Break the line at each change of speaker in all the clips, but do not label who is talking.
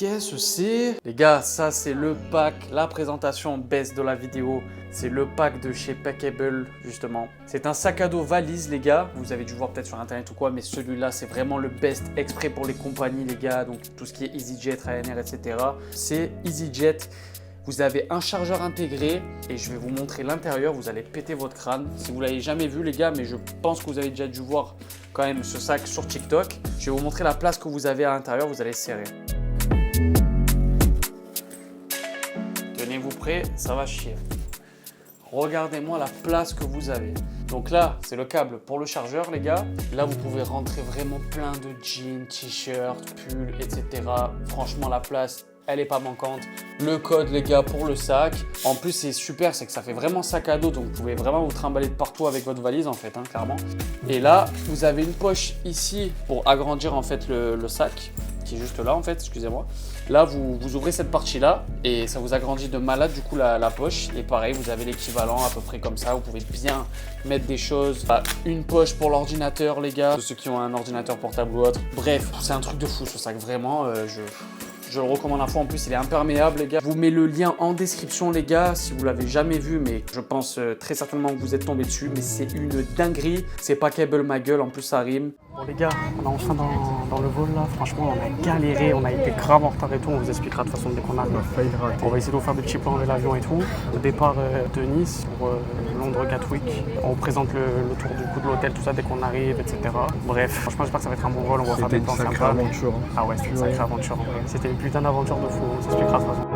Qu'est-ce que c'est? Les gars, ça c'est le pack, la présentation best de la vidéo. C'est le pack de chez Packable, justement. C'est un sac à dos valise, les gars. Vous avez dû voir peut-être sur internet ou quoi, mais celui-là, c'est vraiment le best exprès pour les compagnies, les gars. Donc tout ce qui est EasyJet, Ryanair, etc. C'est EasyJet. Vous avez un chargeur intégré et je vais vous montrer l'intérieur. Vous allez péter votre crâne. Si vous ne l'avez jamais vu, les gars, mais je pense que vous avez déjà dû voir quand même ce sac sur TikTok. Je vais vous montrer la place que vous avez à l'intérieur. Vous allez serrer. Tenez-vous prêts, ça va chier. Regardez-moi la place que vous avez. Donc là, c'est le câble pour le chargeur, les gars. Là, vous pouvez rentrer vraiment plein de jeans, t-shirts, pulls, etc. Franchement, la place, elle n'est pas manquante. Le code, les gars, pour le sac. En plus, c'est super, c'est que ça fait vraiment sac à dos. Donc, vous pouvez vraiment vous trimballer de partout avec votre valise, en fait, hein, clairement. Et là, vous avez une poche ici pour agrandir, en fait, le sac, qui est juste là, en fait, excusez-moi. Là, vous ouvrez cette partie-là et ça vous agrandit de malade, du coup, la poche. Et pareil, vous avez l'équivalent à peu près comme ça. Vous pouvez bien mettre des choses. Une poche pour l'ordinateur, les gars. Ceux qui ont un ordinateur portable ou autre. Bref, c'est un truc de fou ce sac. Vraiment, je le recommande à fond. En plus, il est imperméable, les gars. Je vous mets le lien en description, les gars, si vous l'avez jamais vu. Mais je pense très certainement que vous êtes tombé dessus. Mais c'est une dinguerie. C'est Packable ma gueule. En plus, ça rime. Bon, les gars, on est enfin dans le vol là. Franchement, on a galéré. On a été grave en retard et tout. On vous expliquera de toute façon dès qu'on arrive. On va essayer de vous faire des petits plans avec l'avion et tout. Au départ de Nice pour Londres Gatwick. On vous présente le tour du coup de l'hôtel, tout ça dès qu'on arrive, etc. Bref, franchement, j'espère que ça va être un bon vol. On va faire des plans sympas.
C'était une sacrée aventure. Hein.
Ah ouais, c'était une sacrée aventure en vrai. C'était une putain d'aventure de fou. On vous expliquera de toute façon.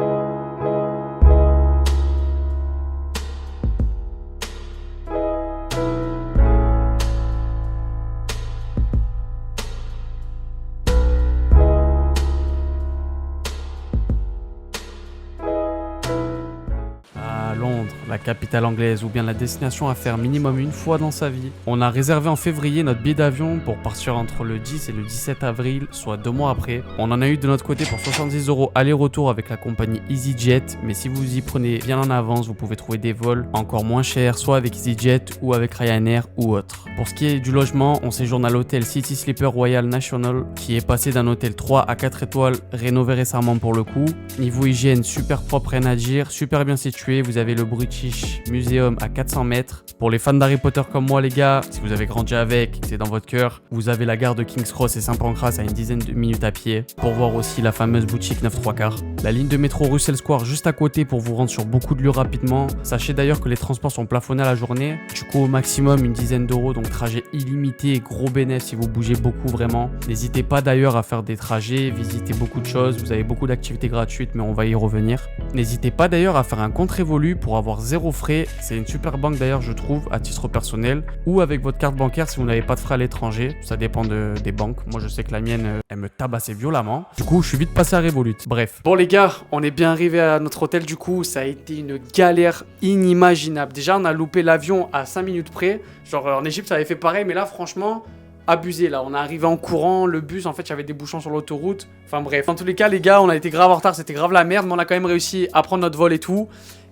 Londres, la capitale anglaise ou bien la destination à faire minimum une fois dans sa vie. On a réservé en février notre billet d'avion pour partir entre le 10 et le 17 avril, soit 2 mois après. On en a eu de notre côté pour 70 € aller-retour avec la compagnie EasyJet, mais si vous y prenez bien en avance, vous pouvez trouver des vols encore moins chers, soit avec EasyJet ou avec Ryanair ou autre. Pour ce qui est du logement, on séjourne à l'hôtel City Sleeper Royal National, qui est passé d'un hôtel 3 à 4 étoiles, rénové récemment pour le coup. Niveau hygiène, super propre, rien à dire, super bien situé. Vous avez le British Museum à 400 mètres. Pour les fans d'Harry Potter comme moi, les gars, si vous avez grandi avec, c'est dans votre cœur, vous avez la gare de King's Cross et Saint-Pancras à une dizaine de minutes à pied pour voir aussi la fameuse boutique 9-3/4. La ligne de métro Russell Square juste à côté pour vous rendre sur beaucoup de lieux rapidement. Sachez d'ailleurs que les transports sont plafonnés à la journée, du coup au maximum une dizaine d'euros, donc trajet illimité, gros bénéfice si vous bougez beaucoup vraiment. N'hésitez pas d'ailleurs à faire des trajets, visiter beaucoup de choses, vous avez beaucoup d'activités gratuites mais on va y revenir. N'hésitez pas d'ailleurs à faire un compte Revolut pour avoir 0 frais, c'est une super banque d'ailleurs je trouve à titre personnel, ou avec votre carte bancaire si vous n'avez pas de frais à l'étranger, ça dépend des banques. Moi je sais que la mienne elle me tabassait violemment, du coup je suis vite passé à Revolut. Bref. Bon les gars, on est bien arrivé à notre hôtel du coup, ça a été une galère inimaginable. Déjà on a loupé l'avion à 5 minutes près, genre en Égypte ça avait fait pareil mais là franchement abusé là, on est arrivé en courant, le bus en fait il y avait des bouchons sur l'autoroute, enfin bref. Dans tous les cas les gars on a été grave en retard, c'était grave la merde mais on a quand même réussi à prendre notre vol et tout.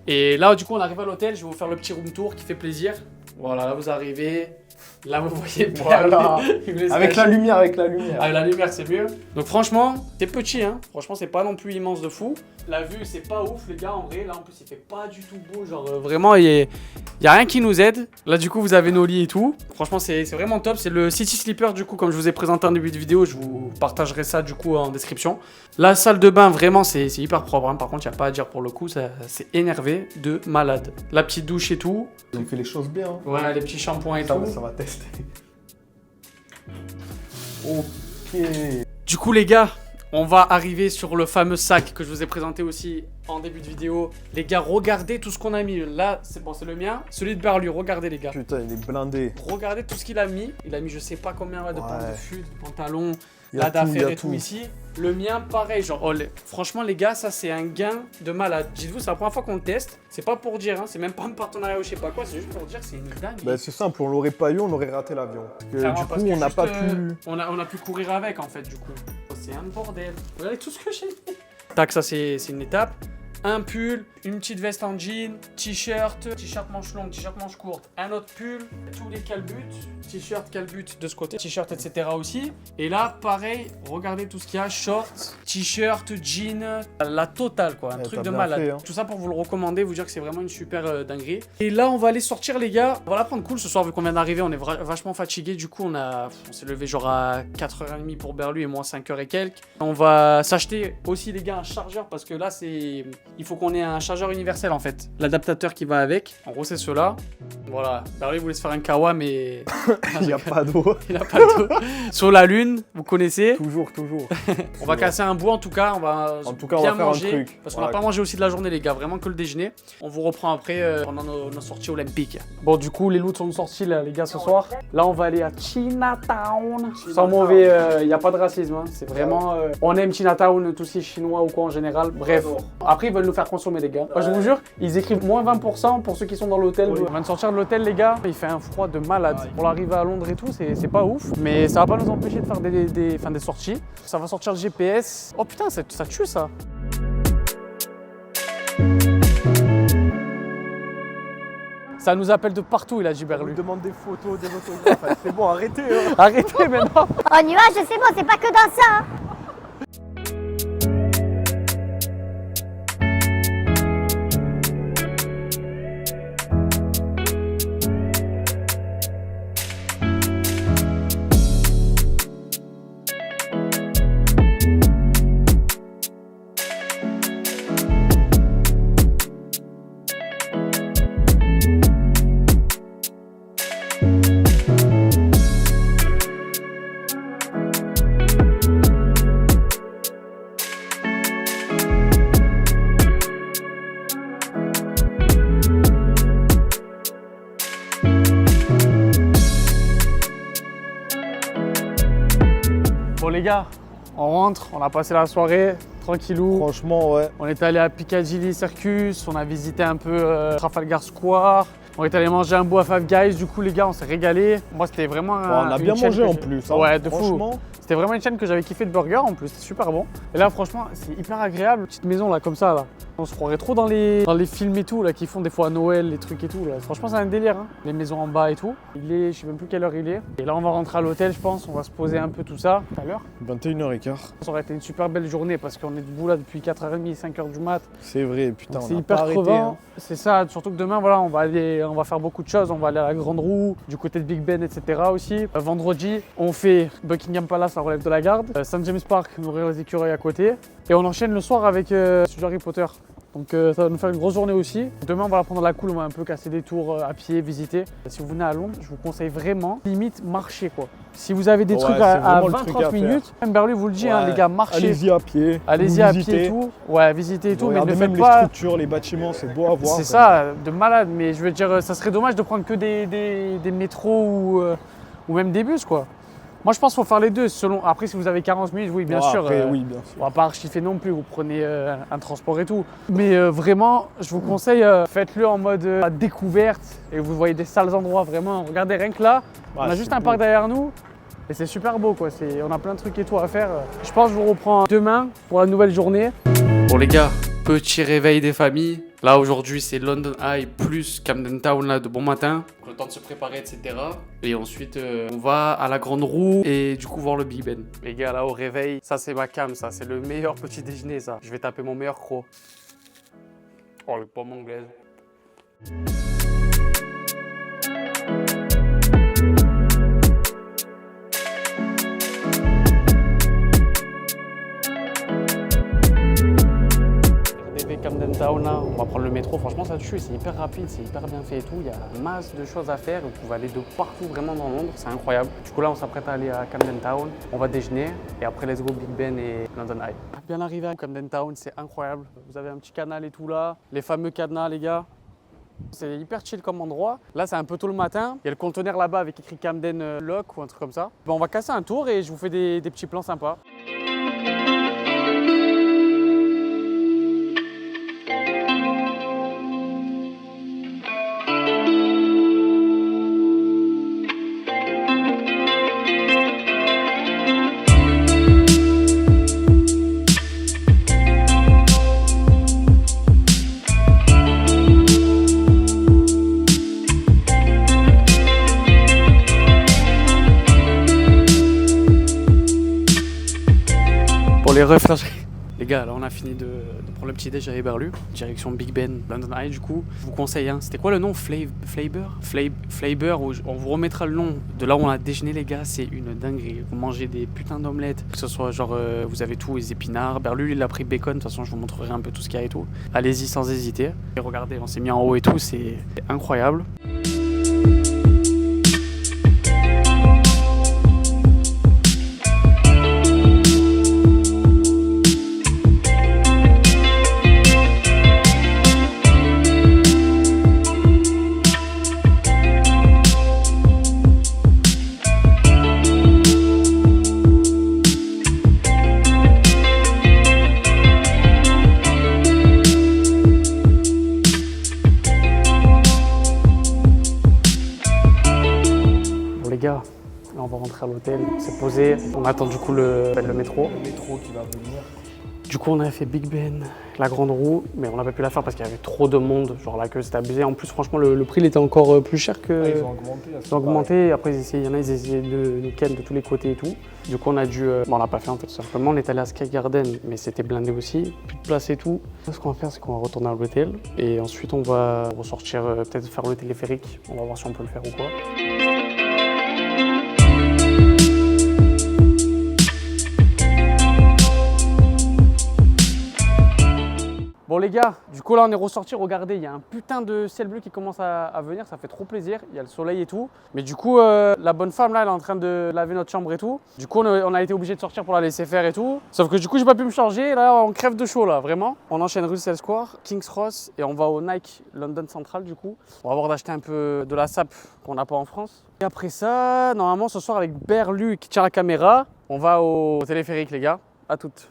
Et là du coup on arrive à l'hôtel, je vais vous faire le petit room tour qui fait plaisir. Voilà, là vous arrivez, là vous voyez bien.
Voilà. Avec la lumière,
Avec la lumière c'est mieux. Donc franchement, c'est petit hein, franchement c'est pas non plus immense de fou. La vue c'est pas ouf les gars en vrai, là en plus il fait pas du tout beau, genre vraiment il y a rien qui nous aide. Là du coup vous avez nos lits et tout. Franchement c'est vraiment top, c'est le City Sleeper du coup comme je vous ai présenté en début de vidéo, je vous partagerai ça du coup en description. La salle de bain vraiment c'est hyper propre hein. Par contre il n'y a pas à dire pour le coup, c'est énervé de malade. La petite douche et tout.
Ils ont fait les choses bien. Hein.
Voilà les petits shampoings et
ça,
tout.
Ça va tester. Ok.
Du coup les gars, on va arriver sur le fameux sac que je vous ai présenté aussi en début de vidéo. Les gars, regardez tout ce qu'on a mis. Là, c'est bon, c'est le mien. Celui de Berlu, regardez les gars.
Putain, il est blindé.
Regardez tout ce qu'il a mis. Il a mis je sais pas combien de paires de fût, de pantalons,
Il y a
d'affaires et
tout.
tout ici. Le mien, pareil. Genre, franchement les gars, ça c'est un gain de malade. Dites-vous, c'est la première fois qu'on le teste. C'est pas pour dire, hein, c'est même pas un partenariat ou je sais pas quoi. C'est juste pour dire que c'est une dingue.
Bah, c'est simple, on l'aurait pas eu, on aurait raté l'avion. Du coup, on n'a pas pu...
On a pu courir avec en fait du coup. C'est un bordel. Regardez tout ce que j'ai mis. Tac, ça c'est une étape. un pull, une petite veste en jean, t-shirt manche longue, t-shirt manche courte, un autre pull, tous les calbutes, t-shirt calbut de ce côté, t-shirt etc. aussi. Et là, pareil, regardez tout ce qu'il y a, shorts, t-shirt, jean, la totale quoi, un truc de malade.
Fait, hein.
Tout ça pour vous le recommander, vous dire que c'est vraiment une super dinguerie. Et là, on va aller sortir les gars, on va la prendre cool ce soir vu qu'on vient d'arriver, on est vachement fatigué. Du coup, on s'est levé genre à 4h30 pour Berlu et moi 5h et quelques. On va s'acheter aussi les gars un chargeur parce que là, il faut qu'on ait un chargeur universel en fait. L'adaptateur qui va avec, en gros c'est cela. Voilà, Berlu voulait se faire un kawa mais...
Il n'y a pas d'eau.
Il a pas d'eau. Sur la lune, vous connaissez.
Toujours.
On va casser un bout en tout cas, on va
on va faire
manger,
un truc.
parce qu'on n'a pas mangé aussi de la journée les gars, vraiment que le déjeuner. On vous reprend après pendant nos sorties olympiques. Bon du coup les loups sont sortis là les gars ce soir. Là on va aller à Chinatown. Sans mauvais, il n'y a pas de racisme, hein. C'est vraiment... on aime Chinatown, tous ces chinois ou quoi en général. Bref, après ils veulent nous faire consommer les gars. Moi, je vous jure, ils écrivent moins 20% pour ceux qui sont dans l'hôtel. On vient de sortir de l'hôtel les gars, il fait un froid de malade. Pour l'arrivée à Londres et tout, c'est pas ouf. Mais ça va pas nous empêcher de faire des sorties. Ça va sortir le GPS. Oh putain, ça tue ça. Ça nous appelle de partout, il a dit
On
Berlu.
nous demande des photos, des autographes. C'est bon, arrêtez. Hein.
Arrêtez maintenant.
En nuage, c'est bon, c'est pas que dans ça. Hein.
Bon les gars, on rentre, on a passé la soirée, tranquillou.
Franchement, ouais.
On est allé à Piccadilly Circus, on a visité un peu Trafalgar Square. On est allé manger un bout à Five Guys, du coup les gars on s'est régalé. Moi c'était vraiment
On a bien mangé en plus. Hein.
Ouais, de fou.
Franchement.
C'était vraiment une chaîne que j'avais kiffé de burger en plus, c'était super bon. Et là franchement c'est hyper agréable, petite maison là comme ça là. On se croirait trop dans les films et tout là qui font des fois à Noël, les trucs et tout là. Franchement c'est un délire hein. Les maisons en bas et tout. Je sais même plus quelle heure il est. Et là on va rentrer à l'hôtel je pense, on va se poser un peu tout ça. Tout à l'heure.
21h15.
Ça aurait été une super belle journée parce qu'on est debout là depuis 4h30, 5h du mat.
C'est vrai, putain,
C'est
on a
hyper
pas arrêté.
crevant.
Hein.
C'est ça, surtout que demain voilà, on va faire beaucoup de choses. On va aller à la Grande Roue, du côté de Big Ben, etc. aussi. Vendredi, on fait Buckingham Palace, la relève de la garde. St James Park, nourrir les écureuils à côté. Et on enchaîne le soir avec Studio Harry Potter. Donc ça va nous faire une grosse journée aussi. Demain on va la prendre à la cool, on va un peu casser des tours à pied, visiter. Si vous venez à Londres, je vous conseille vraiment, limite marcher quoi. Si vous avez des trucs à 20-30 minutes, même Berlu vous le dit, hein, les gars, marchez.
Allez-y à pied.
Allez-y à pied et tout. Ouais, visitez et tout, mais ne
même
faites
les
pas...
structures, les bâtiments, c'est beau à voir.
C'est ça, de malade, mais je veux dire, ça serait dommage de prendre que des métros ou même des bus quoi. Moi je pense qu'il faut faire les deux, selon. Après si vous avez 40 minutes, oui bien sûr.
Après, oui, bien sûr.
On va pas archifer non plus, vous prenez un transport et tout. Mais vraiment, je vous conseille, faites-le en mode découverte et vous voyez des sales endroits vraiment. Regardez rien que là, on a juste un parc derrière nous et c'est super beau quoi. On a plein de trucs et tout à faire. Je pense que je vous reprends demain pour la nouvelle journée. Bon les gars, petit réveil des familles. Là aujourd'hui c'est London Eye plus Camden Town là de bon matin. Le temps de se préparer etc. Et ensuite on va à la Grande Roue et du coup voir le Big Ben. Les gars là au réveil, ça c'est ma cam, ça c'est le meilleur petit déjeuner ça. Je vais taper mon meilleur croc. Oh le pomme anglaise. Camden Town là, on va prendre le métro, franchement ça tue, c'est hyper rapide, c'est hyper bien fait et tout, il y a masse de choses à faire, vous pouvez aller de partout vraiment dans Londres, c'est incroyable. Du coup là on s'apprête à aller à Camden Town, on va déjeuner et après let's go Big Ben et London Eye. Bien arrivé à Camden Town, c'est incroyable, vous avez un petit canal et tout là, les fameux cadenas les gars. C'est hyper chill comme endroit. Là, c'est un peu tôt le matin. Il y a le conteneur là-bas avec écrit Camden Lock ou un truc comme ça. Bon, on va casser un tour et je vous fais des petits plans sympas. les refs là. Les gars, là on a fini de prendre le petit déj à Eberlu, direction Big Ben, London Eye du coup. Je vous conseille, hein. C'était quoi le nom? Flavor, on vous remettra le nom de là où on a déjeuné les gars, c'est une dinguerie. Vous mangez des putains d'omelettes, que ce soit genre, vous avez tout, les épinards. Berlu il a pris bacon, de toute façon je vous montrerai un peu tout ce qu'il y a et tout. Allez-y sans hésiter. Et regardez, on s'est mis en haut et tout, c'est incroyable. Là, on va rentrer à l'hôtel, c'est posé. On attend du coup le métro.
Le métro qui va venir.
Du coup, on avait fait Big Ben, la grande roue, mais on n'a pas pu la faire parce qu'il y avait trop de monde. Genre la queue, c'était abusé. En plus, franchement, le prix il était encore plus cher que.
Ah, ils ont augmenté.
Ils ont augmenté. Après, il y en a, ils essayaient de nous ken de tous les côtés et tout. Du coup, on a dû. Bon, on l'a pas fait en fait, tout simplement. On est allé à Sky Garden, mais c'était blindé aussi. Plus de place et tout. Ce qu'on va faire, c'est qu'on va retourner à l'hôtel et ensuite, on va ressortir, peut-être faire le téléphérique. On va voir si on peut le faire ou quoi. Bon les gars, du coup là on est ressorti, regardez, il y a un putain de ciel bleu qui commence à venir, ça fait trop plaisir, il y a le soleil et tout. Mais du coup, la bonne femme là, elle est en train de laver notre chambre et tout. Du coup, on a été obligé de sortir pour la laisser faire et tout. Sauf que du coup, j'ai pas pu me changer, là on crève de chaud là, vraiment. On enchaîne Russell Square, King's Cross et on va au Nike London Central du coup. On va voir d'acheter un peu de la sape qu'on n'a pas en France. Et après ça, normalement ce soir avec Berlu qui tient la caméra, on va au téléphérique les gars, à toutes.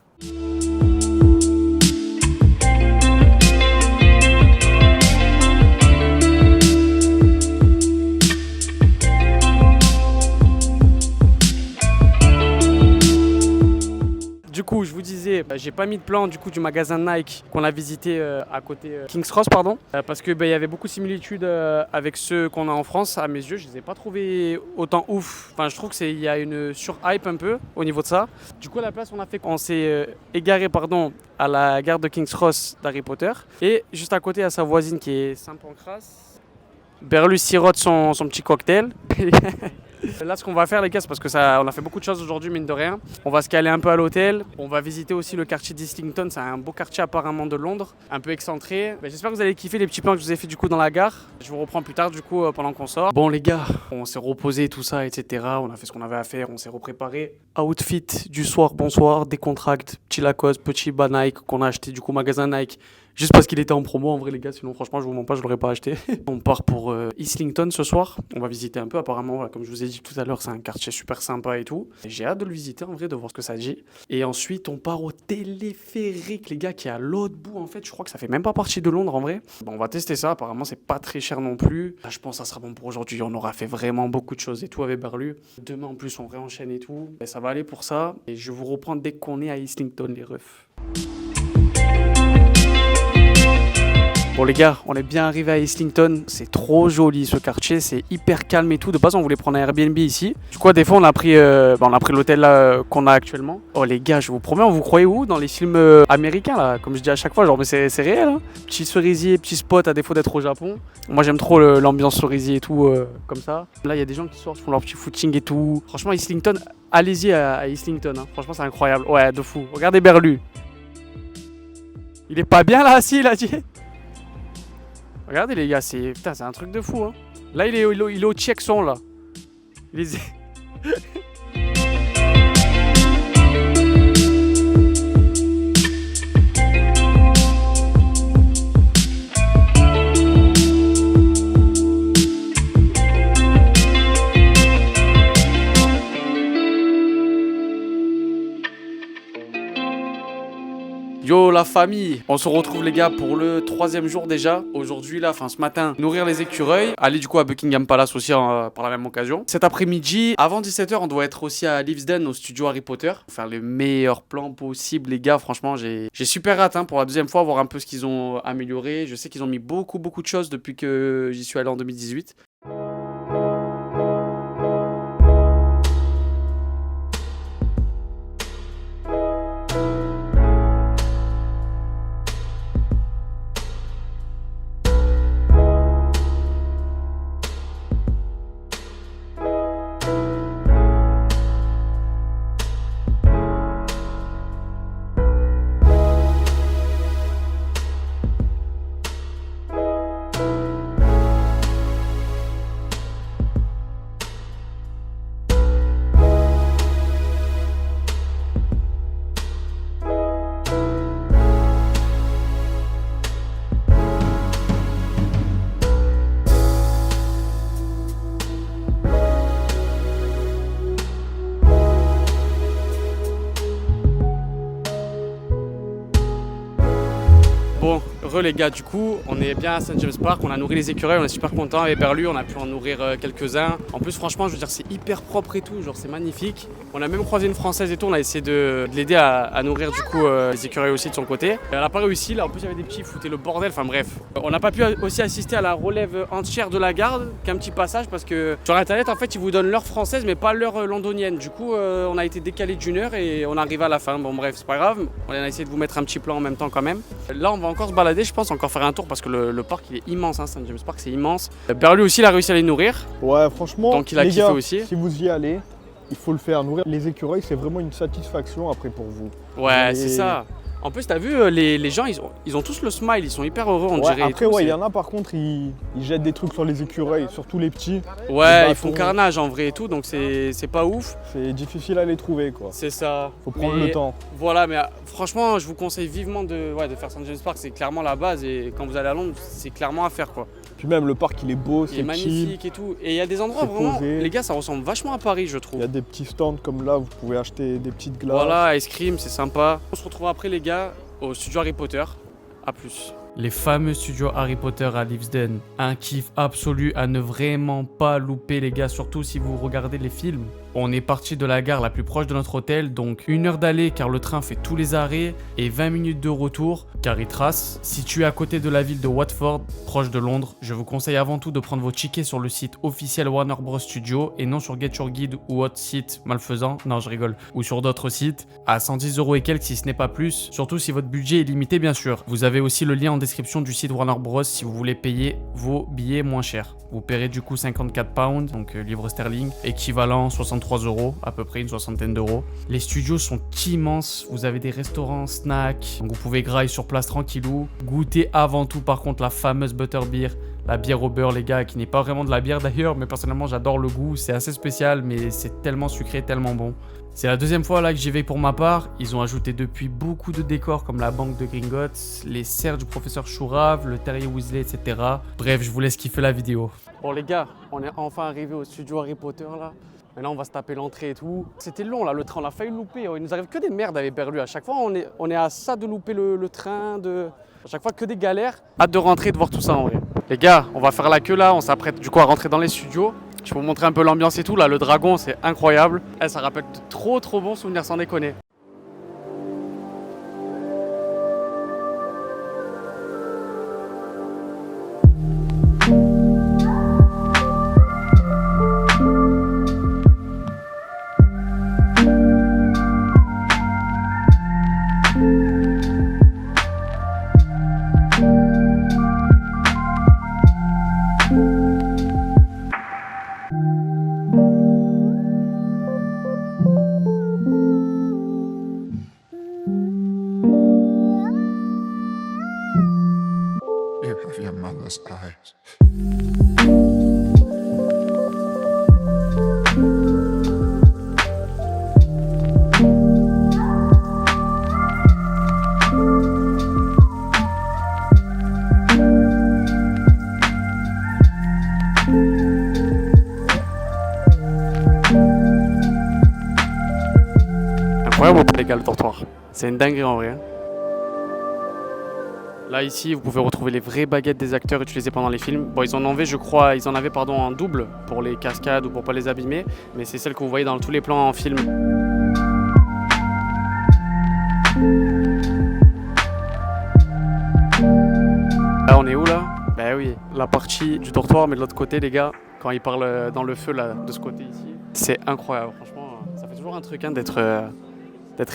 Du coup, je vous disais, j'ai pas mis de plan du coup du magasin Nike qu'on a visité à côté King's Cross, pardon, parce que il y avait beaucoup de similitudes avec ceux qu'on a en France. À mes yeux, je les ai pas trouvés autant ouf. Enfin, je trouve que il y a une surhype un peu au niveau de ça. Du coup, à la place, on s'est égaré, pardon, à la gare de King's Cross d'Harry Potter et juste à côté à sa voisine qui est Saint-Pancras. Berlu sirote son petit cocktail. Là, ce qu'on va faire, les gars, c'est parce que on a fait beaucoup de choses aujourd'hui, mine de rien. On va se caler un peu à l'hôtel. On va visiter aussi le quartier d'Islington. C'est un beau quartier apparemment de Londres, un peu excentré. J'espère que vous allez kiffer les petits plans que je vous ai fait du coup dans la gare. Je vous reprends plus tard du coup pendant qu'on sort. Bon, les gars, on s'est reposé, tout ça, etc. On a fait ce qu'on avait à faire. On s'est repréparé. Outfit du soir, bonsoir, décontracte, petit Lacoste, petit bas Nike qu'on a acheté du coup magasin Nike. Juste parce qu'il était en promo en vrai les gars, sinon franchement je vous mens pas, je l'aurais pas acheté. On part pour Islington ce soir, on va visiter un peu apparemment, voilà, comme je vous ai dit tout à l'heure, c'est un quartier super sympa et tout. Et j'ai hâte de le visiter en vrai, de voir ce que ça dit. Et ensuite on part au téléphérique les gars qui est à l'autre bout en fait, je crois que ça fait même pas partie de Londres en vrai. Bon, on va tester ça, apparemment c'est pas très cher non plus. Là je pense que ça sera bon pour aujourd'hui, on aura fait vraiment beaucoup de choses et tout avec Berlu. Demain en plus on réenchaîne et tout, et ça va aller pour ça. Et je vous reprends dès qu'on est à Islington les refs. Bon les gars, on est bien arrivé à Islington, c'est trop joli ce quartier, c'est hyper calme et tout. De base on voulait prendre un Airbnb ici. Du coup des fois on a pris l'hôtel là qu'on a actuellement. Oh les gars, je vous promets, on vous croyait où? Dans les films américains là, comme je dis à chaque fois, genre mais c'est réel hein. Petit cerisier, petit spot à défaut d'être au Japon. Moi j'aime trop l'ambiance cerisier et tout comme ça. Là il y a des gens qui sortent, font leur petit footing et tout. Franchement Islington, allez-y à Islington hein. Franchement c'est incroyable, ouais de fou. Regardez Berlu. Il est pas bien là assis, il a dit. Regardez les gars, c'est un truc de fou hein. Là il est au Tchèque-son là. Il est... Yo la famille, on se retrouve les gars pour le 3e jour déjà. Aujourd'hui là, ce matin, nourrir les écureuils. Aller du coup à Buckingham Palace aussi par la même occasion. Cet après-midi, avant 17h, on doit être aussi à Leavesden au studio Harry Potter. Pour faire le meilleur plan possible les gars. Franchement, j'ai super hâte hein, pour la 2e fois, voir un peu ce qu'ils ont amélioré. Je sais qu'ils ont mis beaucoup de choses depuis que j'y suis allé en 2018. Bon, les gars, du coup, on est bien à St. James Park, on a nourri les écureuils, on est super contents avec Berlu, on a pu en nourrir quelques-uns. En plus, franchement, je veux dire, c'est hyper propre et tout, genre c'est magnifique. On a même croisé une Française et tout, on a essayé de l'aider à nourrir du coup les écureuils aussi de son côté. Elle n'a pas réussi, là en plus il y avait des petits, ils foutaient le bordel, enfin bref. On n'a pas pu aussi assister à la relève entière de la garde, qu'un petit passage, parce que sur internet, en fait, ils vous donnent l'heure française, mais pas l'heure londonienne. Du coup, on a été décalé d'une heure et on arrive à la fin. Bon bref, c'est pas grave, on a essayé de vous mettre un petit plan en même temps quand même. Là, on va encore se balader, je pense, encore faire un tour parce que le parc il est immense, hein, St. James Park c'est immense. Berlu aussi il a réussi à les nourrir.
Ouais, franchement,
donc il a
les
kiffé
gars,
aussi.
Si vous y allez, il faut le faire. Nourrir les écureuils, c'est vraiment une satisfaction après pour vous.
Ouais, c'est ça. En plus, t'as vu, les gens, ils ont tous le smile, ils sont hyper heureux, on dirait.
Après, il y en a par contre, ils jettent des trucs sur les écureuils, surtout les petits.
Ouais, ils font carnage en vrai et tout, donc c'est pas ouf.
C'est difficile à les trouver, quoi.
C'est ça.
Faut prendre le temps.
Voilà, mais franchement, je vous conseille vivement de faire St. James Park, c'est clairement la base et quand vous allez à Londres, c'est clairement à faire, quoi.
Puis même le parc, il est beau,
il est magnifique et tout. Et il y a des endroits vraiment, les gars, ça ressemble vachement à Paris, je trouve.
Il y a des petits stands comme là, vous pouvez acheter des petites glaces.
Voilà, ice cream, c'est sympa. On se retrouve après, les gars, au studio Harry Potter. A plus. Les fameux studios Harry Potter à Leavesden. Un kiff absolu à ne vraiment pas louper, les gars, surtout si vous regardez les films. On est parti de la gare la plus proche de notre hôtel, donc 1 heure d'aller car le train fait tous les arrêts et 20 minutes de retour car il trace. Situé à côté de la ville de Watford, proche de Londres, je vous conseille avant tout de prendre vos tickets sur le site officiel Warner Bros Studio et non sur Get Your Guide ou autre site malfaisant, non je rigole, ou sur d'autres sites, à 110 € et quelques si ce n'est pas plus, surtout si votre budget est limité bien sûr. Vous avez aussi le lien en description du site Warner Bros si vous voulez payer vos billets moins chers. Vous paierez du coup 54 pounds, donc livres sterling, équivalent 63 €, à peu près une soixantaine d'euros. Les studios sont immenses, vous avez des restaurants, snacks, donc vous pouvez grailler sur place tranquillou. Goûter avant tout par contre la fameuse butterbeer, la bière au beurre les gars, qui n'est pas vraiment de la bière d'ailleurs, mais personnellement j'adore le goût, c'est assez spécial mais c'est tellement sucré, tellement bon. C'est la deuxième fois là que j'y vais pour ma part. Ils ont ajouté depuis beaucoup de décors comme la banque de Gringotts, les serres du professeur Chourave, le terrier Weasley, etc. Bref, je vous laisse kiffer la vidéo. Bon les gars, on est enfin arrivé au studio Harry Potter là. Maintenant on va se taper l'entrée et tout. C'était long là, le train, on a failli le louper. Il nous arrive que des merdes avec Berlu. À chaque fois on est à ça de louper le train, à chaque fois que des galères. Hâte de rentrer et de voir tout ça en vrai. Les gars, on va faire la queue là, on s'apprête du coup à rentrer dans les studios. Je vais vous montrer un peu l'ambiance et tout, là, le dragon, c'est incroyable. Ça rappelle de trop bons souvenirs, sans déconner.
Your mother's eyes.
Incroyable les gars, le dortoir. C'est une dinguerie en vrai. Hein. Là ici, vous pouvez retrouver les vraies baguettes des acteurs utilisées pendant les films. Bon, ils en avaient en double pour les cascades ou pour pas les abîmer, mais c'est celle que vous voyez dans tous les plans en film. Là, on est où là? Ben oui, la partie du dortoir, mais de l'autre côté, les gars, quand ils parlent dans le feu là, de ce côté ici, c'est incroyable. Franchement, ça fait toujours un truc hein, d'être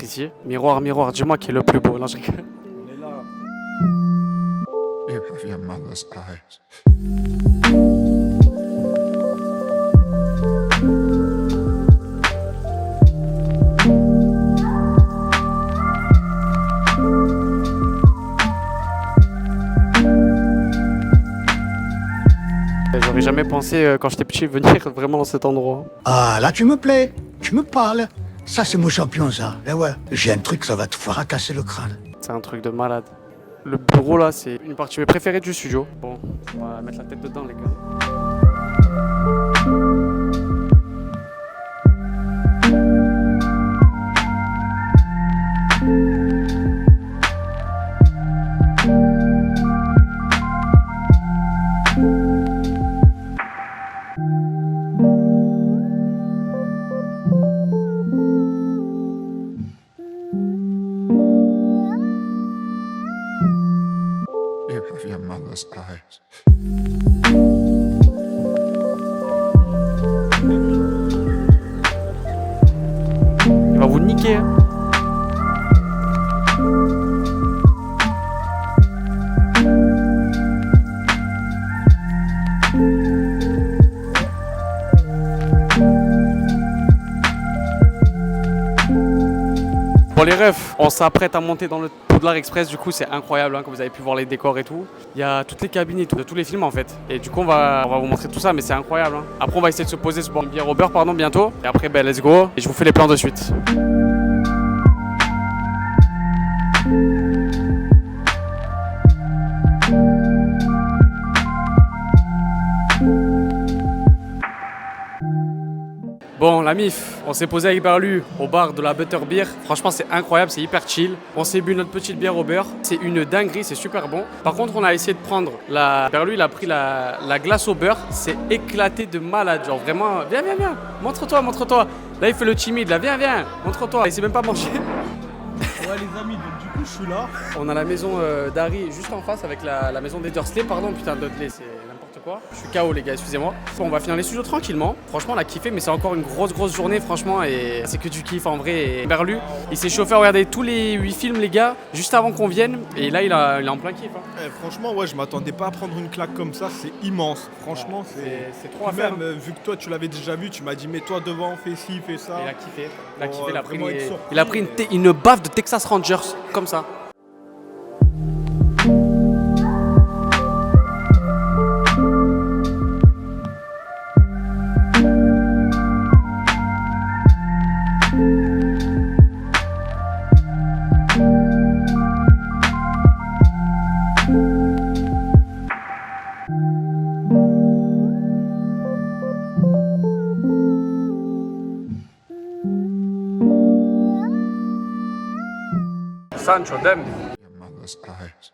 ici. Miroir, miroir, dis-moi qui est le plus beau. Là, je rigole.
You have your mother's eyes.
J'aurais jamais pensé quand j'étais petit venir vraiment dans cet endroit.
Ah là tu me plais, tu me parles. Ça c'est mon champion ça. Eh ouais, j'ai un truc ça va te fracasser le crâne.
C'est un truc de malade. Le bureau là, c'est une partie préférée du studio. Bon, on va mettre la tête dedans les gars.
mother's eyes.
Il va vous niquer. Hein. Bon les refs, on s'apprête à monter dans le Poudlard Express, du coup c'est incroyable hein, comme vous avez pu voir les décors et tout. Il y a toutes les cabines et tout, de tous les films en fait. Et du coup on va vous montrer tout ça mais c'est incroyable. Hein. Après on va essayer de se poser, se boire une bière au beurre pardon bientôt. Et après ben let's go et je vous fais les plans de suite. Bon, la mif, on s'est posé avec Berlu au bar de la Butterbeer. Franchement, c'est incroyable, c'est hyper chill. On s'est bu notre petite bière au beurre. C'est une dinguerie, c'est super bon. Par contre, on a essayé de prendre la... Berlu, il a pris la glace au beurre. C'est éclaté de malade. Genre vraiment, viens. Montre-toi. Là, il fait le timide. Là, viens. Montre-toi. Il sait même pas manger.
Ouais les amis, donc du coup je suis là.
On a la maison d'Harry juste en face avec la maison des Dursley. Pardon, putain, Dudley, c'est n'importe quoi. Je suis KO les gars, excusez-moi. Bon, on va finir les studios tranquillement. Franchement, on a kiffé, mais c'est encore une grosse journée, franchement. Et c'est que du kiff en vrai. Et Berlu, il s'est chauffé à regarder tous les 8 films, les gars, juste avant qu'on vienne. Et là, il est en plein kiff. Hein.
Franchement, ouais, je m'attendais pas à prendre une claque comme ça, c'est immense. Franchement,
c'est trop à faire.
Même vu que toi tu l'avais déjà vu, tu m'as dit mets-toi devant, fais ci, fais ça.
Il a kiffé.
Vraiment être surpris.
Il a pris une baffe de Texas Rangers, comme ça. Sancho, dem.
Your mother's eyes.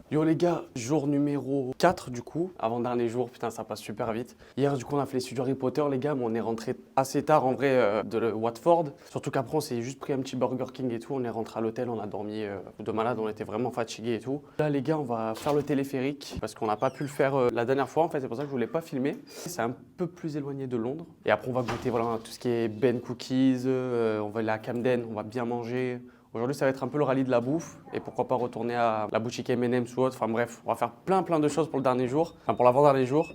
Yo les gars, jour numéro 4 du coup, avant-dernier jour, putain ça passe super vite. Hier du coup on a fait les studios Harry Potter les gars, mais on est rentré assez tard en vrai de Watford. Surtout qu'après on s'est juste pris un petit Burger King et tout, on est rentré à l'hôtel, on a dormi de malade, on était vraiment fatigués et tout. Là les gars on va faire le téléphérique parce qu'on n'a pas pu le faire la dernière fois en fait, c'est pour ça que je voulais pas filmer. C'est un peu plus éloigné de Londres. Et après on va goûter voilà, tout ce qui est Ben Cookies, on va aller à Camden, on va bien manger. Aujourd'hui, ça va être un peu le rallye de la bouffe et pourquoi pas retourner à la boutique M&M's ou autre. Enfin bref, on va faire plein de choses pour le dernier jour, enfin pour l'avant-dernier jour.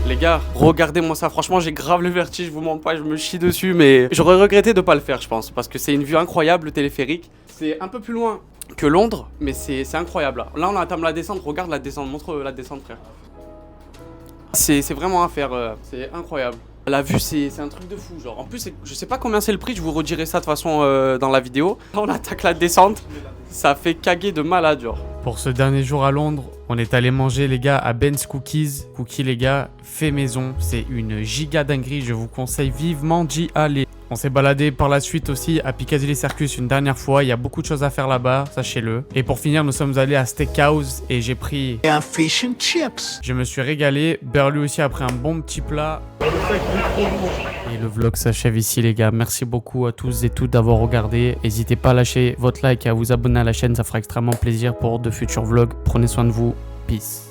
Les gars, regardez-moi ça, franchement j'ai grave le vertige, je vous mens pas, je me chie dessus, mais j'aurais regretté de pas le faire je pense, parce que c'est une vue incroyable le téléphérique. C'est un peu plus loin que Londres, mais c'est incroyable là. Là on entame la descente, regarde la descente, montre la descente frère. C'est vraiment à faire, c'est incroyable. La vue c'est un truc de fou genre, en plus je sais pas combien c'est le prix, je vous redirai ça de toute façon dans la vidéo. Là on attaque la descente, ça fait caguer de malade genre. Pour ce dernier jour à Londres, on est allé manger les gars à Ben's Cookies. Cookies les gars, fait maison, c'est une giga dinguerie, je vous conseille vivement d'y aller. On s'est baladé par la suite aussi à Piccadilly Circus une dernière fois. Il y a beaucoup de choses à faire là-bas, sachez-le. Et pour finir, nous sommes allés à Steakhouse et j'ai pris...
Et un fish and chips.
Je me suis régalé. Berlu aussi a pris un bon petit plat. Et le vlog s'achève ici les gars. Merci beaucoup à tous et toutes d'avoir regardé. N'hésitez pas à lâcher votre like et à vous abonner à la chaîne. Ça fera extrêmement plaisir pour de futurs vlogs. Prenez soin de vous. Peace.